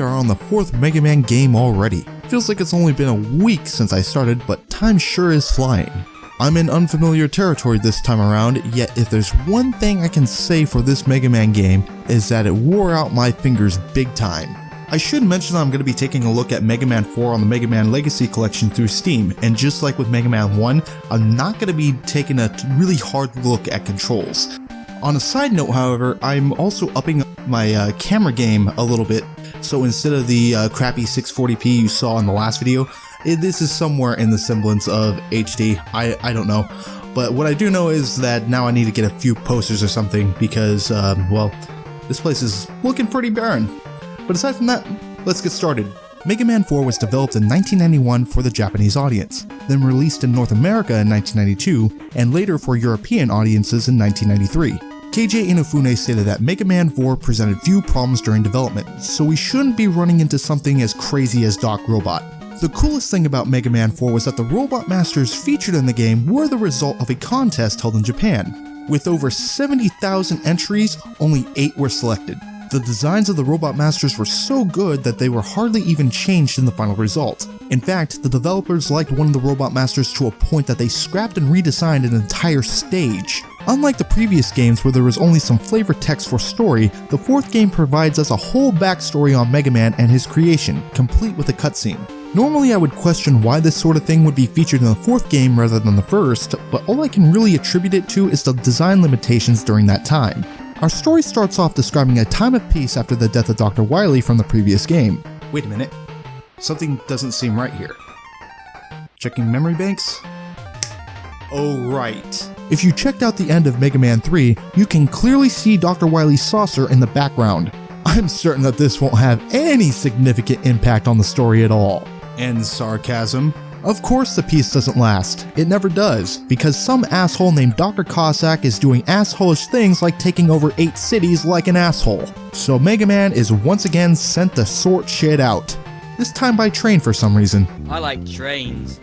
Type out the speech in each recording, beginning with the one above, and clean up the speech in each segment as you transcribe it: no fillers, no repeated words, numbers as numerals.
are on the 4th Mega Man game already. Feels like it's only been a week since I started, but time sure is flying. I'm in unfamiliar territory this time around, yet if there's one thing I can say for this Mega Man game is that it wore out my fingers big time. I should mention that I'm going to be taking a look at Mega Man 4 on the Mega Man Legacy Collection through Steam, and just like with Mega Man 1, I'm not going to be taking a really hard look at controls. On a side note, however, I'm also upping my camera game a little bit, so instead of the crappy 640p you saw in the last video, this is somewhere in the semblance of HD. I don't know. But what I do know is that now I need to get a few posters or something because, well, this place is looking pretty barren. But aside from that, let's get started. Mega Man 4 was developed in 1991 for the Japanese audience, then released in North America in 1992, and later for European audiences in 1993. KJ Inafune stated that Mega Man 4 presented few problems during development, so we shouldn't be running into something as crazy as Doc Robot. The coolest thing about Mega Man 4 was that the Robot Masters featured in the game were the result of a contest held in Japan. With over 70,000 entries, only 8 were selected. The designs of the Robot Masters were so good that they were hardly even changed in the final result. In fact, the developers liked one of the Robot Masters to a point that they scrapped and redesigned an entire stage. Unlike the previous games where there was only some flavor text for story, the 4th game provides us a whole backstory on Mega Man and his creation, complete with a cutscene. Normally I would question why this sort of thing would be featured in the 4th game rather than the 1st, but all I can really attribute it to is the design limitations during that time. Our story starts off describing a time of peace after the death of Dr. Wily from the previous game. Wait a minute, something doesn't seem right here. Checking memory banks? Oh right. If you checked out the end of Mega Man 3, you can clearly see Dr. Wily's saucer in the background. I'm certain that this won't have any significant impact on the story at all. And sarcasm. Of course the peace doesn't last. It never does, because some asshole named Dr. Cossack is doing assholish things like taking over 8 cities like an asshole. So Mega Man is once again sent to sort shit out. This time by train for some reason. I like trains.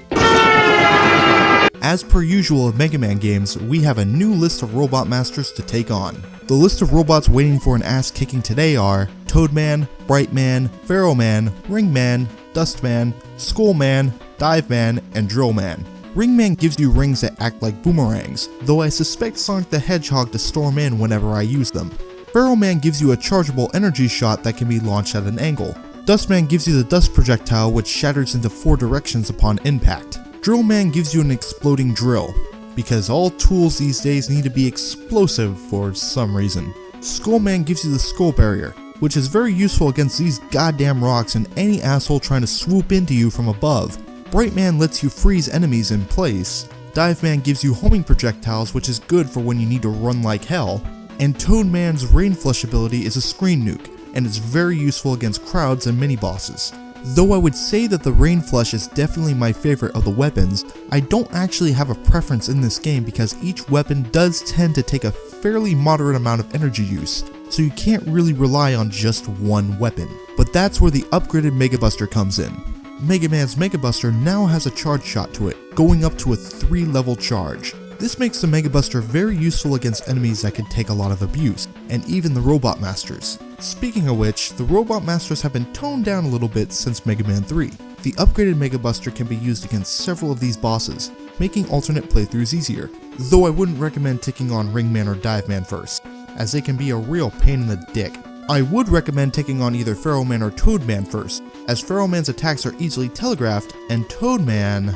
As per usual of Mega Man games, we have a new list of Robot Masters to take on. The list of robots waiting for an ass kicking today are Toadman, Brightman, Pharaohman, Ringman, Dustman, Skullman, Diveman, and Drillman. Ringman gives you rings that act like boomerangs, though I suspect Sonic the Hedgehog to storm in whenever I use them. Pharaohman gives you a chargeable energy shot that can be launched at an angle. Dustman gives you the dust projectile which shatters into 4 directions upon impact. Drillman gives you an exploding drill, because all tools these days need to be explosive for some reason. Skullman gives you the skull barrier, which is very useful against these goddamn rocks and any asshole trying to swoop into you from above. Brightman lets you freeze enemies in place. Diveman gives you homing projectiles, which is good for when you need to run like hell. And Toadman's rain flush ability is a screen nuke, and it's very useful against crowds and mini-bosses. Though I would say that the rain flush is definitely my favorite of the weapons, I don't actually have a preference in this game because each weapon does tend to take a fairly moderate amount of energy use, so you can't really rely on just one weapon. But that's where the upgraded Mega Buster comes in. Mega Man's Mega Buster now has a charge shot to it, going up to a 3-level charge. This makes the Mega Buster very useful against enemies that can take a lot of abuse, and even the Robot Masters. Speaking of which, the Robot Masters have been toned down a little bit since Mega Man 3. The upgraded Mega Buster can be used against several of these bosses, making alternate playthroughs easier, though I wouldn't recommend taking on Ringman or Diveman first, as they can be a real pain in the dick. I would recommend taking on either Pharaohman or Toadman first, as Pharaohman's attacks are easily telegraphed, and Toadman...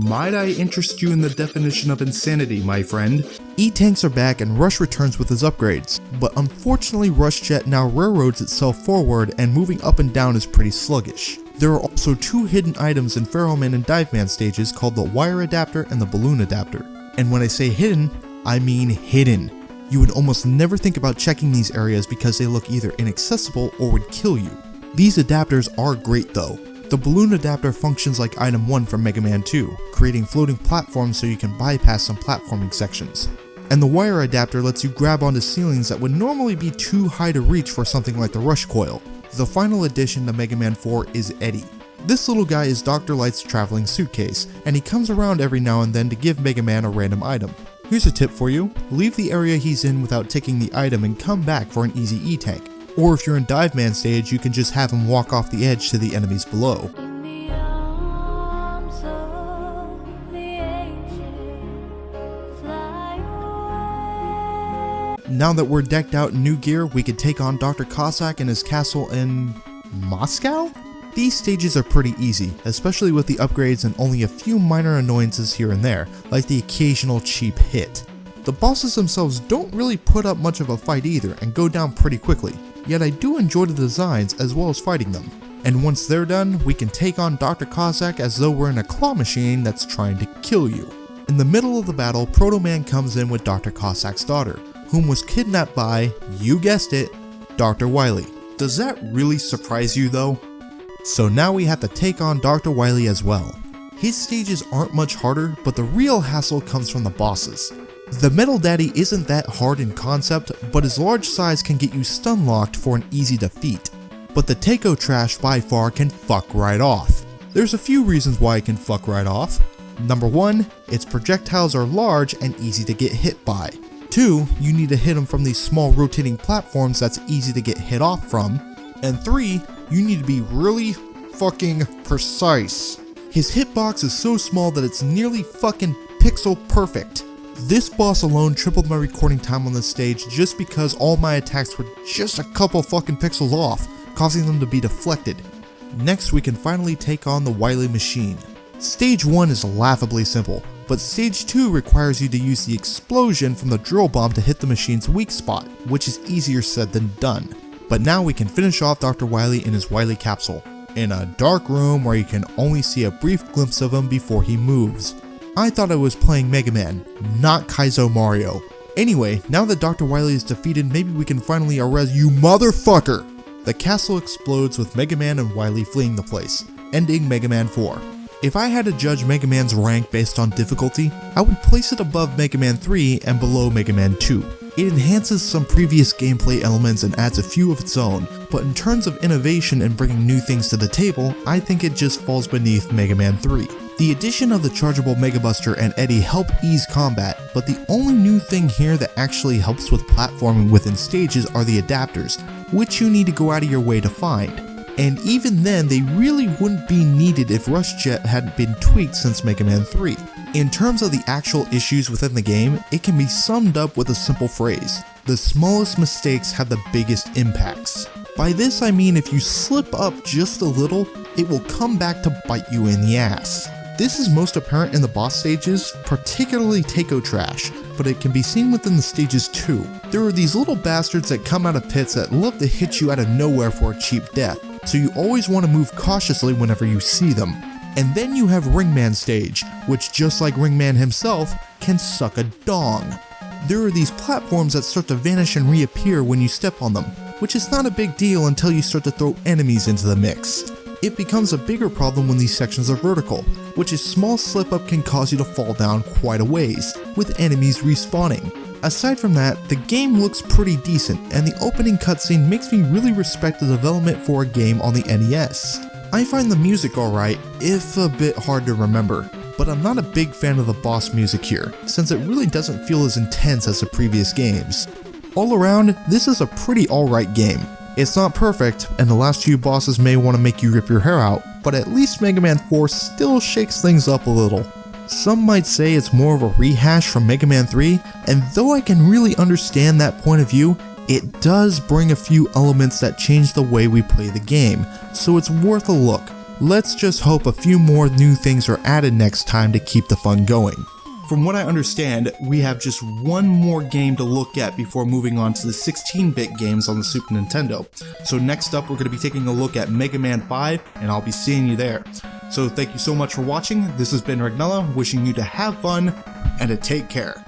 Might I interest you in the definition of insanity, my friend? E-Tanks are back and Rush returns with his upgrades, but unfortunately Rush Jet now railroads itself forward and moving up and down is pretty sluggish. There are also 2 hidden items in Pharaohman and Diveman stages called the Wire Adapter and the Balloon Adapter. And when I say hidden, I mean hidden. You would almost never think about checking these areas because they look either inaccessible or would kill you. These adapters are great though. The Balloon Adapter functions like Item 1 from Mega Man 2, creating floating platforms so you can bypass some platforming sections. And the Wire Adapter lets you grab onto ceilings that would normally be too high to reach for something like the Rush Coil. The final addition to Mega Man 4 is Eddie. This little guy is Dr. Light's traveling suitcase, and he comes around every now and then to give Mega Man a random item. Here's a tip for you: leave the area he's in without taking the item and come back for an easy E-tank. Or if you're in Dive Man stage, you can just have him walk off the edge to the enemies below. Now that we're decked out in new gear, we can take on Dr. Cossack and his castle in Moscow? These stages are pretty easy, especially with the upgrades and only a few minor annoyances here and there, like the occasional cheap hit. The bosses themselves don't really put up much of a fight either and go down pretty quickly, yet I do enjoy the designs as well as fighting them. And once they're done, we can take on Dr. Cossack as though we're in a claw machine that's trying to kill you. In the middle of the battle, Proto Man comes in with Dr. Cossack's daughter, whom was kidnapped by, you guessed it, Dr. Wily. Does that really surprise you though? So now we have to take on Dr. Wily as well. His stages aren't much harder, but the real hassle comes from the bosses. The Metal Daddy isn't that hard in concept, but his large size can get you stun locked for an easy defeat. But the Taiko Trash by far can fuck right off. There's a few reasons why it can fuck right off. Number 1, its projectiles are large and easy to get hit by. 2, you need to hit him from these small rotating platforms that's easy to get hit off from. And 3, you need to be really fucking precise. His hitbox is so small that it's nearly fucking pixel perfect. This boss alone tripled my recording time on this stage just because all my attacks were just a couple fucking pixels off, causing them to be deflected. Next, we can finally take on the Wily machine. Stage 1 is laughably simple, but stage 2 requires you to use the explosion from the drill bomb to hit the machine's weak spot, which is easier said than done. But now we can finish off Dr. Wily in his Wily capsule, in a dark room where you can only see a brief glimpse of him before he moves. I thought I was playing Mega Man, not Kaizo Mario. Anyway, now that Dr. Wily is defeated, maybe we can finally arrest you motherfucker! The castle explodes with Mega Man and Wily fleeing the place, ending Mega Man 4. If I had to judge Mega Man's rank based on difficulty, I would place it above Mega Man 3 and below Mega Man 2. It enhances some previous gameplay elements and adds a few of its own, but in terms of innovation and bringing new things to the table, I think it just falls beneath Mega Man 3. The addition of the chargeable Mega Buster and Eddie help ease combat, but the only new thing here that actually helps with platforming within stages are the adapters, which you need to go out of your way to find. And even then, they really wouldn't be needed if Rush Jet hadn't been tweaked since Mega Man 3. In terms of the actual issues within the game, it can be summed up with a simple phrase: the smallest mistakes have the biggest impacts. By this I mean if you slip up just a little, it will come back to bite you in the ass. This is most apparent in the boss stages, particularly Taiko Trash, but it can be seen within the stages too. There are these little bastards that come out of pits that love to hit you out of nowhere for a cheap death, so you always want to move cautiously whenever you see them. And then you have Ringman stage, which just like Ringman himself, can suck a dong. There are these platforms that start to vanish and reappear when you step on them, which is not a big deal until you start to throw enemies into the mix. It becomes a bigger problem when these sections are vertical, which a small slip up can cause you to fall down quite a ways, with enemies respawning. Aside from that, the game looks pretty decent, and the opening cutscene makes me really respect the development for a game on the NES. I find the music alright, if a bit hard to remember, but I'm not a big fan of the boss music here, since it really doesn't feel as intense as the previous games. All around, this is a pretty alright game. It's not perfect, and the last few bosses may want to make you rip your hair out, but at least Mega Man 4 still shakes things up a little. Some might say it's more of a rehash from Mega Man 3, and though I can really understand that point of view, it does bring a few elements that change the way we play the game, so it's worth a look. Let's just hope a few more new things are added next time to keep the fun going. From what I understand, we have just one more game to look at before moving on to the 16-bit games on the Super Nintendo. So next up, we're going to be taking a look at Mega Man 5, and I'll be seeing you there. So thank you so much for watching. This has been Ragnella, wishing you to have fun and to take care.